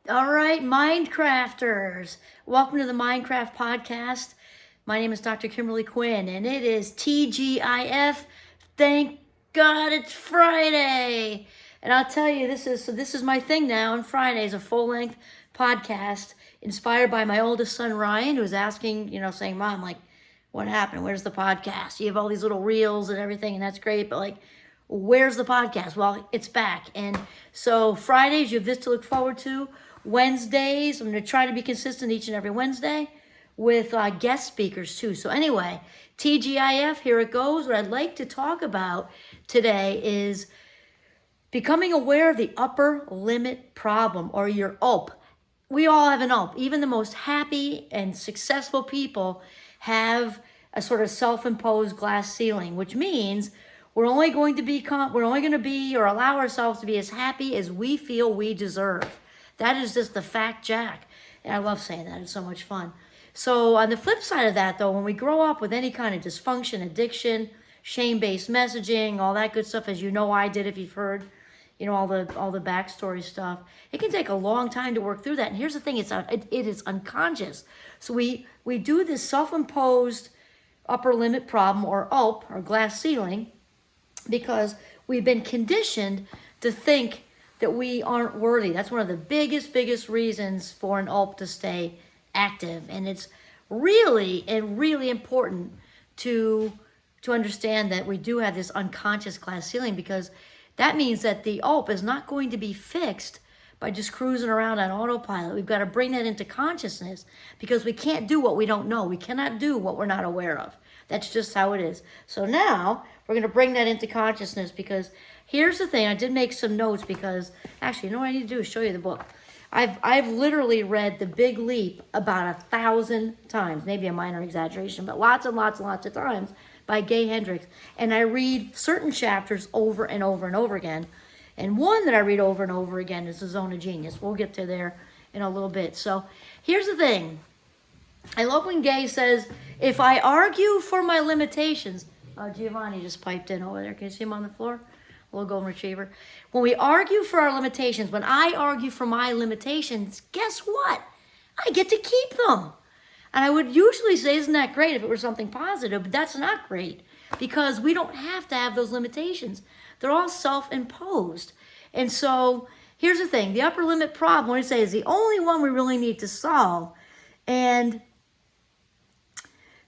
All right, Mindcrafters. Welcome to the Minecraft podcast. My name is Dr. Kimberly Quinn, and it is TGIF. Thank God it's Friday. And I'll tell you, this is my thing now. On Fridays, a full-length podcast inspired by my oldest son Ryan, who's asking, saying, "Mom, like, what happened? Where's the podcast? You have all these little reels and everything, and that's great, but like, where's the podcast?" Well, it's back. And so Fridays, you have this to look forward to. Wednesdays, I'm going to try to be consistent each and every Wednesday with guest speakers too. So anyway, TGIF, here it goes. What I'd like to talk about today is becoming aware of the upper limit problem, or your ULP. We all have an ULP. Even the most happy and successful people have a sort of self-imposed glass ceiling, which means we're only going to be or allow ourselves to be as happy as we feel we deserve. That is just the fact, Jack. And I love saying that. It's so much fun. So on the flip side of that, though, when we grow up with any kind of dysfunction, addiction, shame-based messaging, all that good stuff, as you know I did if you've heard, all the backstory stuff, it can take a long time to work through that. And here's the thing, it is unconscious. So we do this self-imposed upper limit problem, or ULP, or glass ceiling, because we've been conditioned to think that we aren't worthy. That's one of the biggest reasons for an ULP to stay active. And it's really and really important to understand that we do have this unconscious glass ceiling, because that means that the ULP is not going to be fixed by just cruising around on autopilot. We've got to bring that into consciousness, because we can't do what we don't know. We cannot do what we're not aware of. That's just how it is. So now we're going to bring that into consciousness, because here's the thing. I did make some notes, because actually, what I need to do is show you the book. I've literally read The Big Leap about 1,000 times, maybe a minor exaggeration, but lots and lots and lots of times, by Gay Hendricks. And I read certain chapters over and over and over again. And one that I read over and over again is The Zone of Genius. We'll get to there in a little bit. So here's the thing. I love when Gay says, if I argue for my limitations, Giovanni just piped in over there. Can you see him on the floor? Little golden retriever. When we argue for our limitations, when I argue for my limitations, guess what? I get to keep them. And I would usually say, isn't that great if it were something positive? But that's not great, because we don't have to have those limitations. They're all self-imposed. And so here's the thing. The upper limit problem, what I say, is the only one we really need to solve. And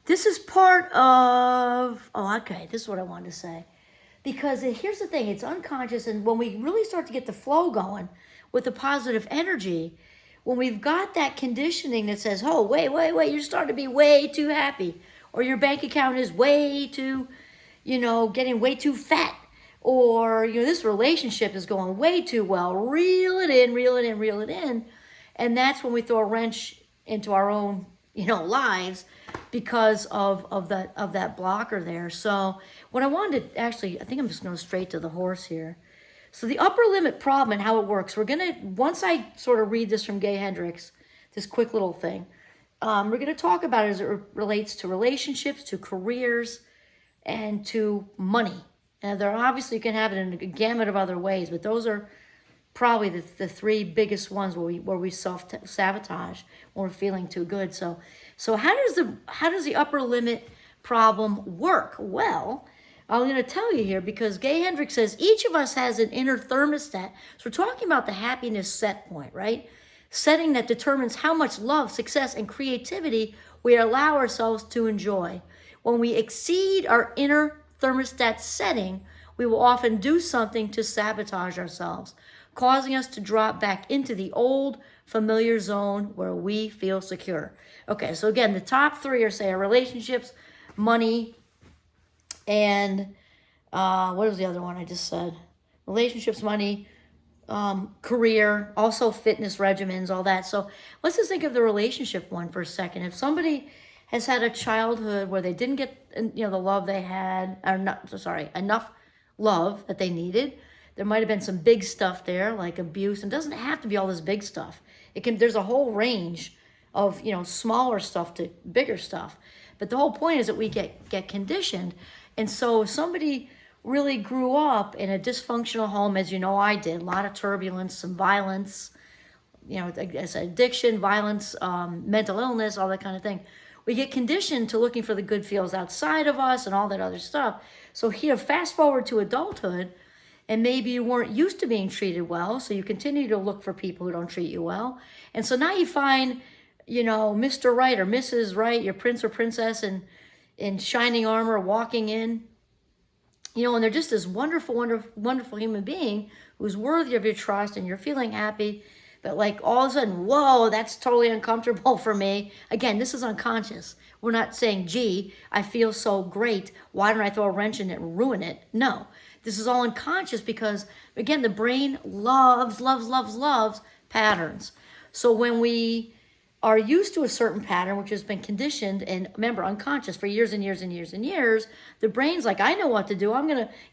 this is part of, this is what I wanted to say. Because here's the thing, it's unconscious, and when we really start to get the flow going with the positive energy, when we've got that conditioning that says, oh, wait, you're starting to be way too happy, or your bank account is way too, getting way too fat, or, this relationship is going way too well, reel it in, and that's when we throw a wrench into our own, lives, because of that blocker there. So what I wanted to actually, I think I'm just going straight to the horse here. So the upper limit problem and how it works, once I sort of read this from Gay Hendricks, this quick little thing, we're going to talk about it as it relates to relationships, to careers, and to money. And there obviously, you can have it in a gamut of other ways, but those are probably the three biggest ones where we self-sabotage when we're feeling too good. So how does the upper limit problem work? Well, I'm going to tell you here, because Gay Hendricks says each of us has an inner thermostat. So we're talking about the happiness set point, right? Setting that determines how much love, success, and creativity we allow ourselves to enjoy. When we exceed our inner thermostat setting, we will often do something to sabotage ourselves, causing us to drop back into the old familiar zone where we feel secure. Okay, so again, the top three are, say, our relationships, money, and what was the other one I just said? Relationships, money, career, also fitness regimens, all that. So let's just think of the relationship one for a second. If somebody has had a childhood where they didn't get, the love they had, or not, sorry, enough love that they needed, there might have been some big stuff there, like abuse. And it doesn't have to be all this big stuff. There's a whole range of, smaller stuff to bigger stuff. But the whole point is that we get conditioned. And so if somebody really grew up in a dysfunctional home, as you know I did, a lot of turbulence, some violence, as addiction, violence, mental illness, all that kind of thing. We get conditioned to looking for the good feels outside of us and all that other stuff. So here, fast forward to adulthood, and maybe you weren't used to being treated well, so you continue to look for people who don't treat you well. And so now you find, Mr. Right or Mrs. Right, your prince or princess in shining armor walking in, and they're just this wonderful, wonderful, wonderful human being who's worthy of your trust, and you're feeling happy. But like all of a sudden, whoa, that's totally uncomfortable for me. Again, this is unconscious. We're not saying, gee, I feel so great. Why don't I throw a wrench in it and ruin it? No, this is all unconscious because, again, the brain loves, loves, loves, loves patterns. So when we are used to a certain pattern, which has been conditioned and, remember, unconscious for years and years and years and years, the brain's like, I know what to do.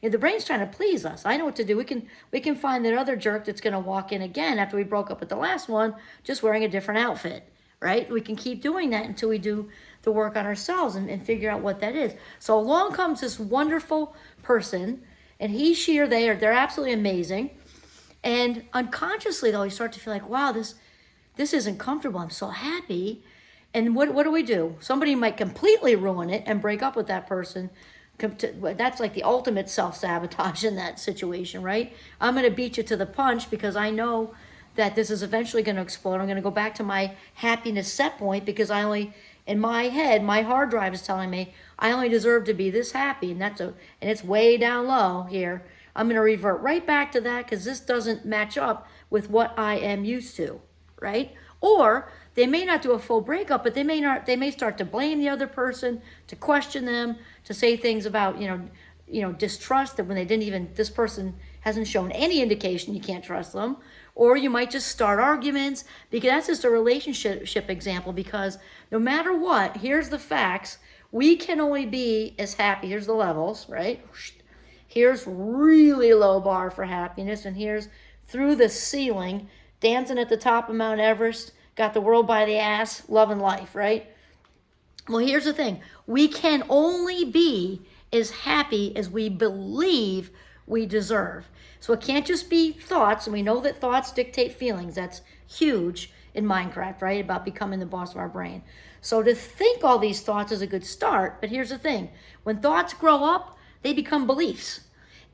The brain's trying to please us. I know what to do. We can find that other jerk that's going to walk in again after we broke up with the last one, just wearing a different outfit, right? We can keep doing that until we do the work on ourselves and figure out what that is. So along comes this wonderful person, and he, she, or they're absolutely amazing. And unconsciously, though, you start to feel like, wow, this isn't comfortable. I'm so happy. And what do we do? Somebody might completely ruin it and break up with that person. That's like the ultimate self-sabotage in that situation, right? I'm going to beat you to the punch because I know that this is eventually going to explode. I'm going to go back to my happiness set point because in my head, my hard drive is telling me I only deserve to be this happy. And it's way down low here. I'm going to revert right back to that because this doesn't match up with what I am used to. Right? Or they may not do a full breakup, but they may start to blame the other person, to question them, to say things about, distrust, that when this person hasn't shown any indication you can't trust them. Or you might just start arguments, because that's just a relationship example, because no matter what, here's the facts, we can only be as happy. Here's the levels, right? Here's really low bar for happiness, and here's through the ceiling, dancing at the top of Mount Everest, got the world by the ass, loving life, right? Well, here's the thing. We can only be as happy as we believe we deserve. So it can't just be thoughts, and we know that thoughts dictate feelings. That's huge in Minecraft, right? About becoming the boss of our brain. So to think all these thoughts is a good start, but here's the thing. When thoughts grow up, they become beliefs.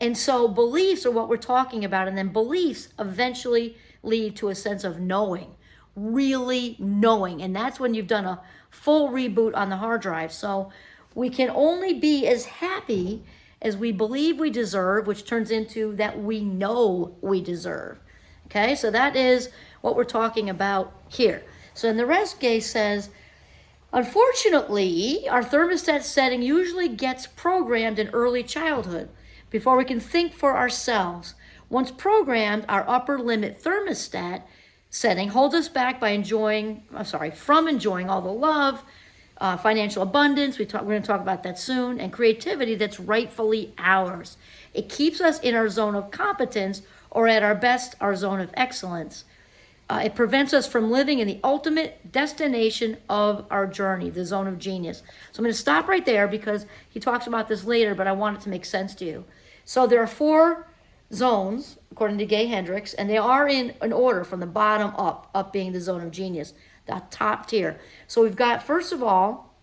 And so beliefs are what we're talking about, and then beliefs eventually lead to a sense of knowing, really knowing. And that's when you've done a full reboot on the hard drive. So we can only be as happy as we believe we deserve, which turns into that we know we deserve. Okay, so that is what we're talking about here. So in the rest case says, unfortunately, our thermostat setting usually gets programmed in early childhood before we can think for ourselves. Once programmed, our upper limit thermostat setting holds us back from enjoying all the love, financial abundance, we're going to talk about that soon, and creativity that's rightfully ours. It keeps us in our zone of competence, or at our best, our zone of excellence. It prevents us from living in the ultimate destination of our journey, the zone of genius. So I'm going to stop right there because he talks about this later, but I want it to make sense to you. So there are 4 zones, according to Gay Hendricks, and they are in an order from the bottom up being the zone of genius, the top tier. So we've got, first of all,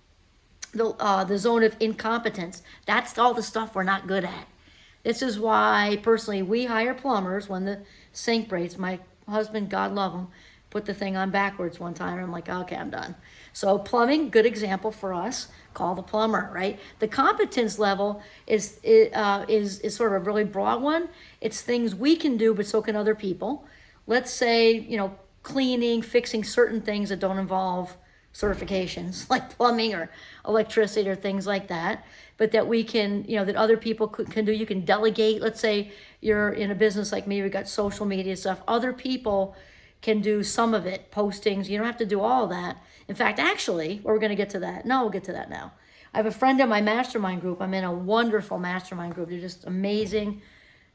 the zone of incompetence. That's all the stuff we're not good at. This is why, personally, we hire plumbers when the sink breaks. My husband, God love him, put the thing on backwards one time, and I'm like, okay, I'm done. So plumbing, good example for us. Call the plumber, right? The competence level is sort of a really broad one. It's things we can do, but so can other people. Let's say, cleaning, fixing certain things that don't involve certifications, like plumbing or electricity or things like that, but that we can, that other people can do. You can delegate. Let's say you're in a business like me, we've got social media stuff. Other people can do some of it, postings. You don't have to do all that. In fact, actually, we're going to get to that. No, we'll get to that now. I have a friend in my mastermind group. I'm in a wonderful mastermind group. They're just amazing,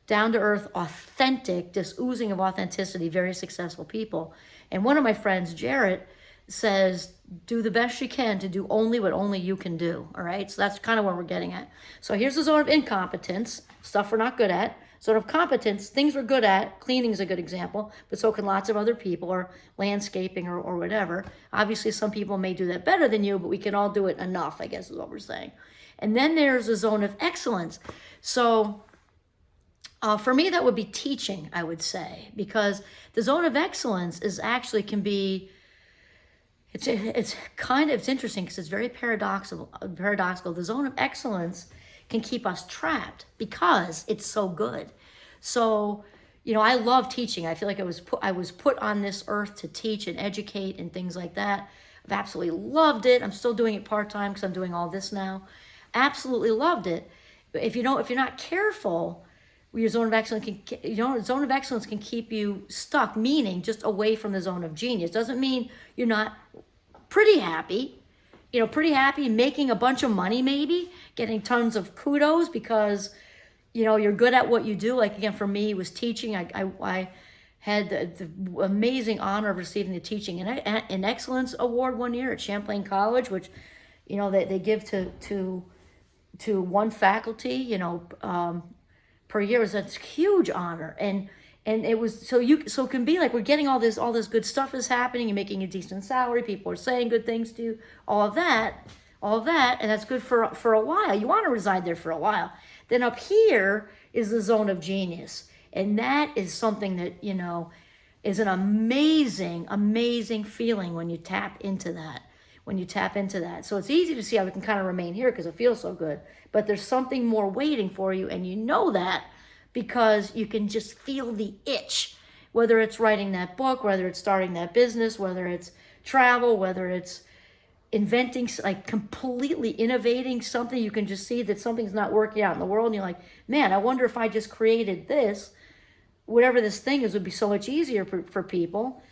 down-to-earth, authentic, just oozing of authenticity, very successful people. And one of my friends, Jarrett, says, do the best you can to do only what only you can do, all right? So that's kind of what we're getting at. So here's the zone of incompetence, stuff we're not good at. Zone of competence, things we're good at. Cleaning is a good example, but so can lots of other people, or landscaping, or whatever. Obviously, some people may do that better than you, but we can all do it enough, I guess is what we're saying. And then there's a zone of excellence. So for me, that would be teaching, I would say, because the zone of excellence is actually can be, it's interesting because it's very paradoxical. The zone of excellence can keep us trapped because it's so good. So, I love teaching. I feel like I was put on this earth to teach and educate and things like that. I've absolutely loved it. I'm still doing it part-time because I'm doing all this now. Absolutely loved it. But if you're not careful, your zone of excellence can keep you stuck, meaning just away from the zone of genius. Doesn't mean you're not pretty happy, making a bunch of money, maybe getting tons of kudos because, you're good at what you do. Like, again, for me, it was teaching. I had the amazing honor of receiving the Teaching and Excellence Award one year at Champlain College, which, they give to one faculty, per year. Is a huge honor. And it was so it can be like we're getting all this good stuff is happening. You're making a decent salary. People are saying good things to you. All of that, and that's good for a while. You want to reside there for a while. Then up here is the zone of genius, and that is something that is an amazing feeling when you tap into that. So it's easy to see how we can kind of remain here because it feels so good. But there's something more waiting for you, and you know that because you can just feel the itch, whether it's writing that book, whether it's starting that business, whether it's travel, whether it's inventing, like completely innovating something. You can just see that something's not working out in the world, and you're like, man, I wonder if I just created this, whatever this thing is, would be so much easier for people.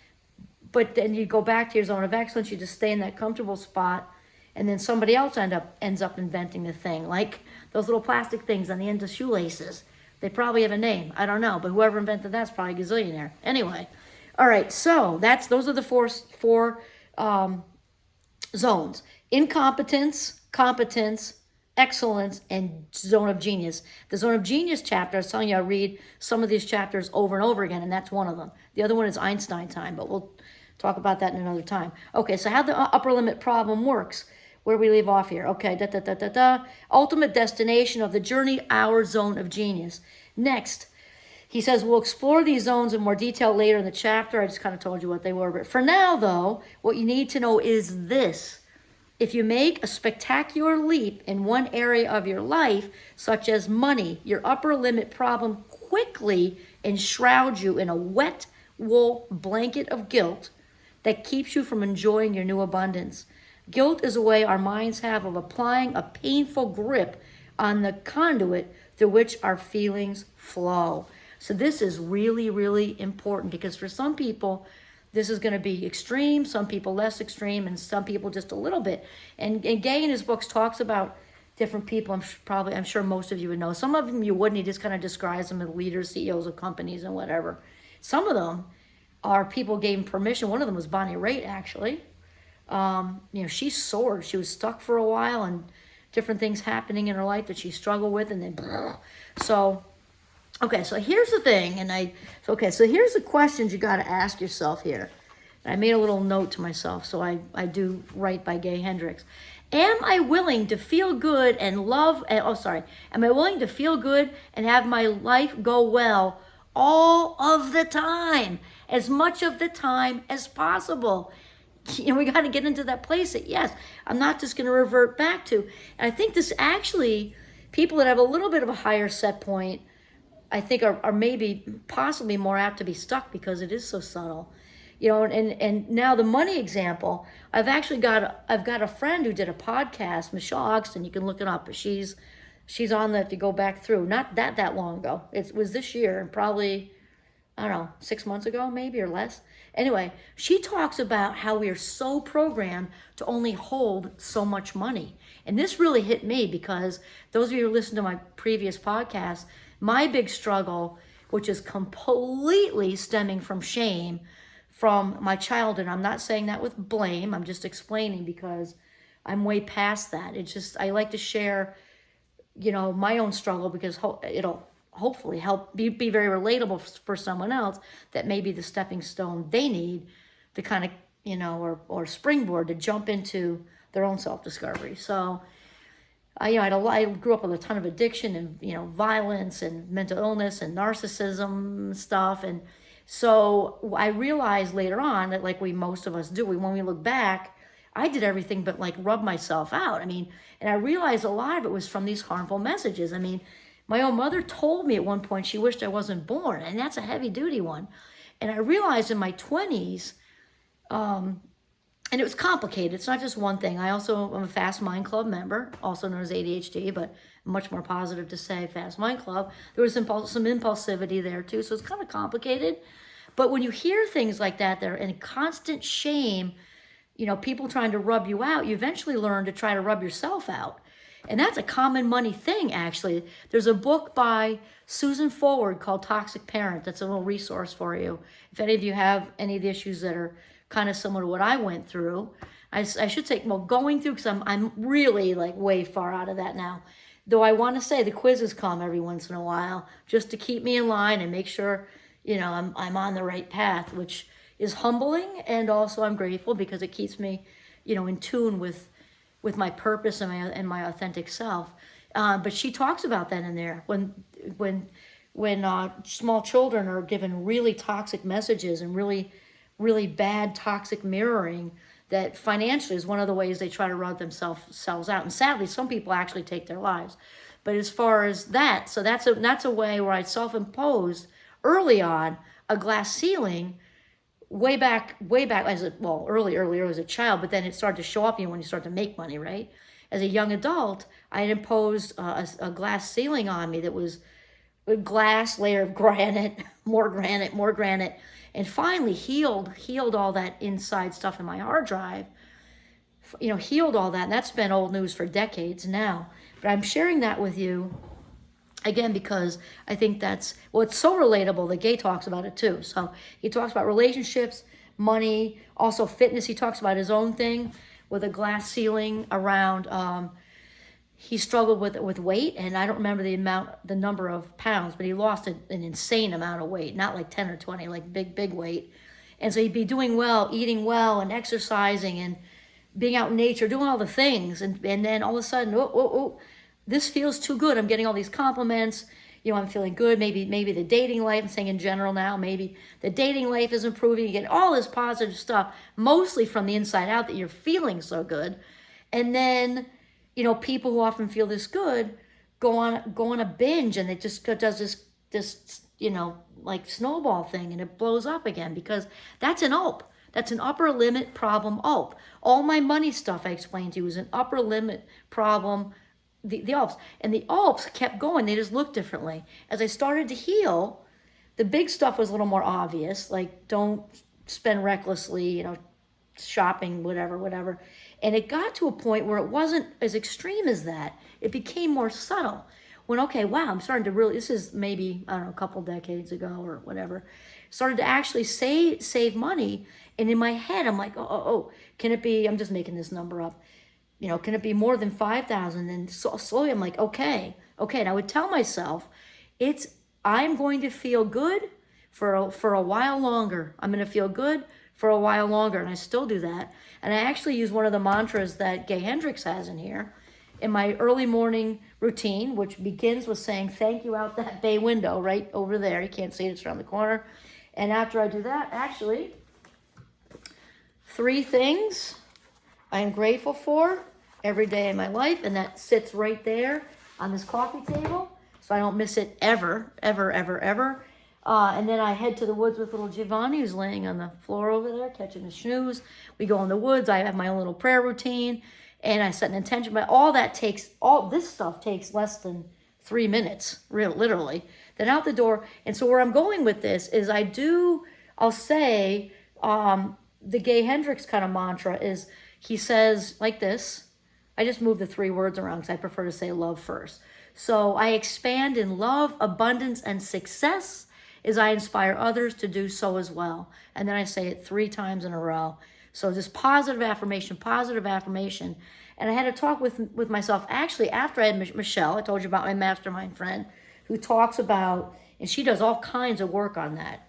But then you go back to your zone of excellence, you just stay in that comfortable spot, and then somebody else ends up inventing the thing, like those little plastic things on the end of shoelaces. They probably have a name, I don't know, but whoever invented that's probably a gazillionaire. Anyway, all right, so those are the four zones: incompetence, competence, excellence, and zone of genius. The zone of genius chapter, I was telling you, I read some of these chapters over and over again, and that's one of them. The other one is Einstein time, but we'll talk about that in another time. Okay, so how the upper limit problem works. Where we leave off here. Okay, ultimate destination of the journey, our zone of genius. Next, he says we'll explore these zones in more detail later in the chapter. I just kind of told you what they were. But for now, though, what you need to know is this. If you make a spectacular leap in one area of your life, such as money, your upper limit problem quickly enshrouds you in a wet wool blanket of guilt that keeps you from enjoying your new abundance. Guilt is a way our minds have of applying a painful grip on the conduit through which our feelings flow. So this is really, really important because for some people, this is going to be extreme, some people less extreme, and some people just a little bit. And Gay in his books talks about different people. I'm sure most of you would know. Some of them you wouldn't. He just kind of describes them as leaders, CEOs of companies and whatever. Some of them are people gave him permission. One of them was Bonnie Raitt, actually. She soared. She was stuck for a while and different things happening in her life that she struggled with, and then so here's the thing, so here's the questions you got to ask yourself here. And I made a little note to myself, so I do write by Gay Hendricks. Am I willing to feel good and love? Am I willing to feel good and have my life go well all of the time, as much of the time as possible? We got to get into that place that, yes, I'm not just going to revert back to. And I think this actually, people that have a little bit of a higher set point, I think are maybe possibly more apt to be stuck because it is so subtle. And now the money example, I've got a friend who did a podcast, Michelle Ogston, you can look it up. She's on that if you go back through, not that long ago. It was this year, and probably, I don't know, 6 months ago maybe or less. Anyway, she talks about how we are so programmed to only hold so much money. And this really hit me because those of you who listen to my previous podcast, my big struggle, which is completely stemming from shame from my childhood. I'm not saying that with blame. I'm just explaining because I'm way past that. It's just, I like to share, my own struggle because it'll hopefully help be very relatable for someone else, that may be the stepping stone they need to kind of, or springboard to jump into their own self-discovery. So I grew up with a ton of addiction and, violence and mental illness and narcissism stuff. And so I realized later on that, like most of us do, when we look back, I did everything but like rub myself out. And I realized a lot of it was from these harmful messages. My own mother told me at one point she wished I wasn't born, and that's a heavy duty one. And I realized in my 20s, and it was complicated. It's not just one thing. I also am a Fast Mind Club member, also known as ADHD, but much more positive to say Fast Mind Club. There was some impulsivity there too, so it's kind of complicated. But when you hear things like that, they're in constant shame, people trying to rub you out, you eventually learn to try to rub yourself out. And that's a common money thing, actually. There's a book by Susan Forward called Toxic Parent. That's a little resource for you. If any of you have any of the issues that are kind of similar to what I went through, I should say, going through, because I'm really like way far out of that now. Though I want to say the quizzes come every once in a while just to keep me in line and make sure, I'm on the right path, which is humbling, and also I'm grateful because it keeps me, in tune with my purpose and my authentic self. But she talks about that in there when small children are given really toxic messages and really, really bad toxic mirroring, that financially is one of the ways they try to rub themselves out. And sadly, some people actually take their lives. But as far as that, so that's a way where I self-imposed early on a glass ceiling way back earlier as a child, but then it started to show up, when you start to make money, right? As a young adult, I had imposed a glass ceiling on me that was a glass layer of granite, more granite, and finally healed all that inside stuff in my hard drive, healed all that. And that's been old news for decades now. But I'm sharing that with you again because I think it's so relatable that Gay talks about it too. So he talks about relationships, money, also fitness. He talks about his own thing with a glass ceiling around, he struggled with weight, and I don't remember the number of pounds, but he lost an insane amount of weight, not like 10 or 20, like big weight. And so he'd be doing well, eating well, and exercising, and being out in nature, doing all the things. And then all of a sudden, this feels too good. I'm getting all these compliments. I'm feeling good. Maybe the dating life, I'm saying in general now, maybe the dating life is improving. You get all this positive stuff, mostly from the inside out, that you're feeling so good. And then, people who often feel this good go on a binge, and it just does this like snowball thing, and it blows up again, because that's an ULP. That's an upper limit problem ULP. All my money stuff I explained to you is an upper limit problem, the ULPs. And the ULPs kept going. They just looked differently. As I started to heal, the big stuff was a little more obvious, like don't spend recklessly, shopping, whatever. And it got to a point where it wasn't as extreme as that. It became more subtle. When, okay, wow, I'm starting to really, this is maybe, I don't know, a couple decades ago or whatever, started to actually save money. And in my head, I'm like, can it be, I'm just making this number up, can it be more than 5,000? And slowly I'm like, okay. And I would tell myself, I'm going to feel good for a while longer. I'm going to feel good for a while longer. And I still do that. And I actually use one of the mantras that Gay Hendricks has in here in my early morning routine, which begins with saying thank you out that bay window right over there. You can't see it, it's around the corner. And after I do that, actually, 3 things I am grateful for every day in my life, and that sits right there on this coffee table, so I don't miss it ever. And then I head to the woods with little Giovanni, who's laying on the floor over there, catching his snooze. We go in the woods. I have my own little prayer routine, and I set an intention. But all this stuff takes less than 3 minutes, literally. Then out the door. And so where I'm going with this is I'll say, the Gay Hendricks kind of mantra is, he says like this. I just move the 3 words around because I prefer to say love first. So I expand in love, abundance, and success as I inspire others to do so as well. And then I say it 3 times in a row. So just positive affirmation. And I had a talk with myself, actually, after I had Michelle. I told you about my mastermind friend who talks about, and she does all kinds of work on that.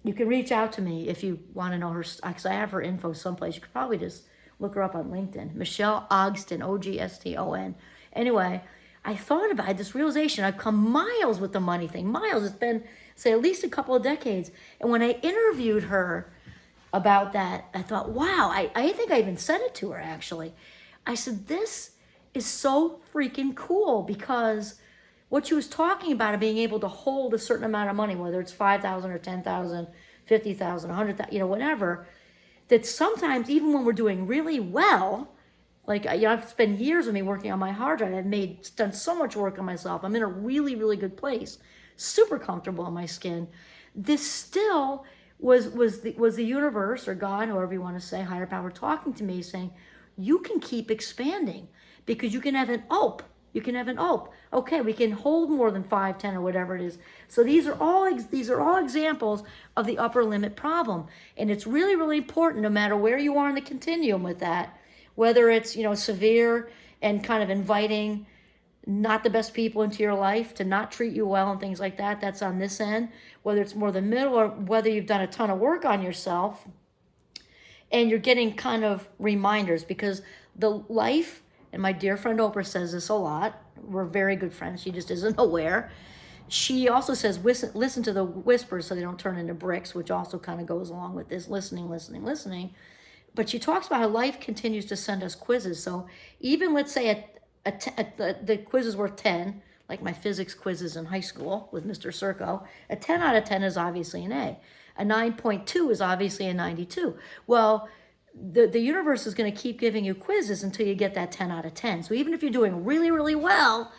You can reach out to me if you want to know her, because I have her info someplace. You could probably just look her up on LinkedIn. Michelle Ogston, Ogston. Anyway, I thought about it, this realization. I've come miles with the money thing. Miles. It's been, say, at least a couple of decades. And when I interviewed her about that, I thought, wow, I think I even said it to her, actually. I said, this is so freaking cool, because what she was talking about, being able to hold a certain amount of money, whether it's 5,000 or 10,000, 50,000, 100,000, whatever, that sometimes even when we're doing really well, like, I've spent years of me working on my hard drive. I've done so much work on myself. I'm in a really, really good place, super comfortable in my skin. This still was the universe, or God, however you want to say, higher power, talking to me, saying, you can keep expanding, because you can have an ULP. You can have an ULP. Okay, we can hold more than 5, 10, or whatever it is. So these are all examples of the upper limit problem. And it's really, really important, no matter where you are in the continuum with that, whether it's, severe and kind of inviting not the best people into your life to not treat you well and things like that, that's on this end. Whether it's more the middle, or whether you've done a ton of work on yourself and you're getting kind of reminders, because the life, and my dear friend Oprah says this a lot, we're very good friends, she just isn't aware. She also says, listen to the whispers so they don't turn into bricks, which also kind of goes along with this listening. But she talks about how life continues to send us quizzes. So even, let's say, the quiz is worth 10, like my physics quizzes in high school with Mr. Circo, a 10 out of 10 is obviously an A. A 9.2 is obviously a 92. Well, the universe is going to keep giving you quizzes until you get that 10 out of 10. So even if you're doing really, really well,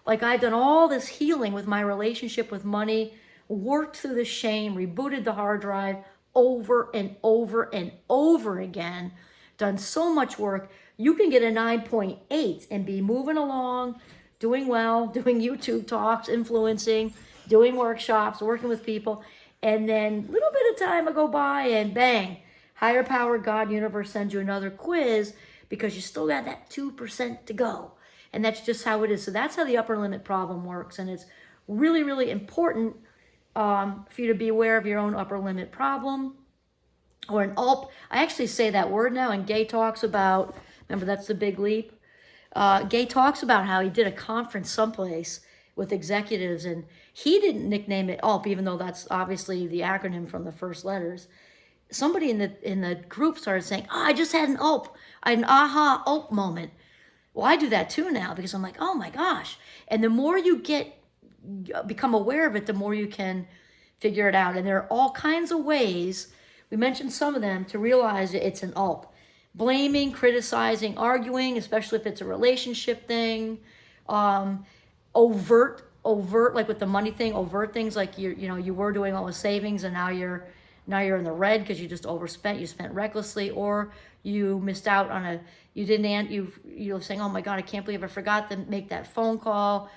like I've done all this healing with my relationship with money, worked through the shame, rebooted the hard drive over and over and over again, done so much work, you can get a 9.8 and be moving along, doing well, doing YouTube talks, influencing, doing workshops, working with people, and then a little bit of time will go by and bang, higher power, God, universe sends you another quiz, because you still got that 2% to go. And that's just how it is. So that's how the upper limit problem works. And it's really, really important for you to be aware of your own upper limit problem, or an ULP. I actually say that word now, and Gay talks about, remember, that's the big leap. Gay talks about how he did a conference someplace with executives, and he didn't nickname it ULP, even though that's obviously the acronym from the first letters. Somebody in the group started saying, oh, I just had an ULP, an aha ULP moment. Well, I do that too now, because I'm like, oh my gosh. And the more you become aware of it, the more you can figure it out. And there are all kinds of ways, we mentioned some of them, to realize it's an ULP. Blaming, criticizing, arguing, especially if it's a relationship thing. Overt, like with the money thing, overt things like you were doing all the savings, and now you're in the red because you just overspent, you spent recklessly, or you missed out on you're saying, oh my God, I can't believe I forgot to make that phone call,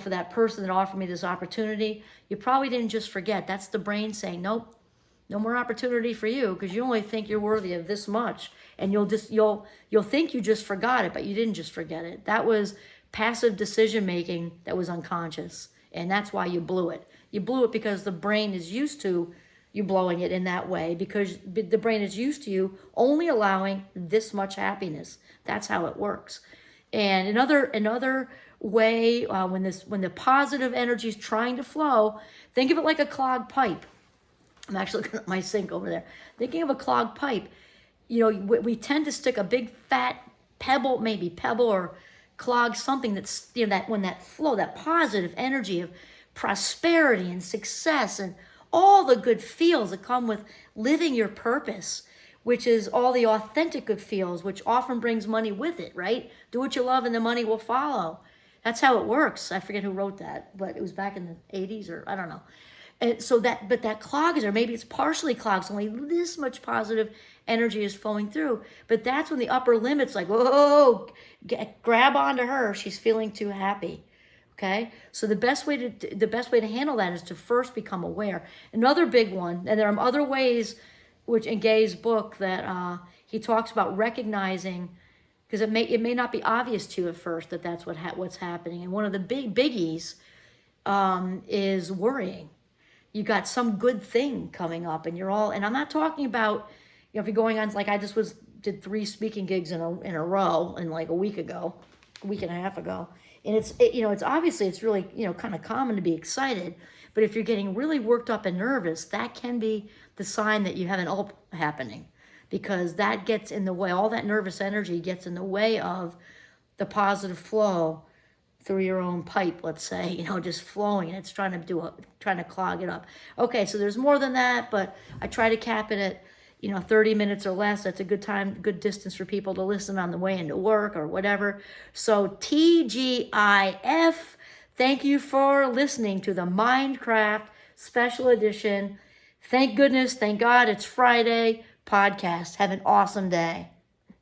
for that person that offered me this opportunity. You probably didn't just forget. That's the brain saying, nope, no more opportunity for you, because you only think you're worthy of this much, and you'll think you just forgot it, but you didn't just forget it. That was passive decision making that was unconscious, and that's why you blew it. You blew it because the brain is used to you blowing it in that way, because the brain is used to you only allowing this much happiness. That's how it works. And another way, when the positive energy is trying to flow, think of it like a clogged pipe. I'm actually looking at my sink over there. Thinking of a clogged pipe, we tend to stick a big fat pebble or clog something that's, that when that flow, that positive energy of prosperity and success and all the good feels that come with living your purpose, which is all the authentic good feels, which often brings money with it, right? Do what you love and the money will follow. That's how it works. I forget who wrote that, but it was back in the 80s, or I don't know. And so that clog is, or maybe it's partially clogged, so only this much positive energy is flowing through. But that's when the upper limit's like, whoa, grab onto her. She's feeling too happy. Okay, so the best way to handle that is to first become aware. Another big one, and there are other ways, which in Gay's book that he talks about recognizing because it may not be obvious to you at first that that's what's happening. And one of the biggies is worrying. You got some good thing coming up, and and I'm not talking about, if you're going on, like I just did 3 speaking gigs in a row, and like a week and a half ago, and it's obviously it's really kind of common to be excited, but if you're getting really worked up and nervous, that can be the sign that you have an ULP happening, because that gets in the way. All that nervous energy gets in the way of the positive flow through your own pipe, let's say, just flowing, and it's trying to clog it up. Okay, so there's more than that, but I try to cap it at 30 minutes or less. That's a good distance for people to listen on the way into work or whatever. So TGIF, thank you for listening to the Mindcraft Special Edition. Thank goodness, thank God it's Friday podcast. Have an awesome day.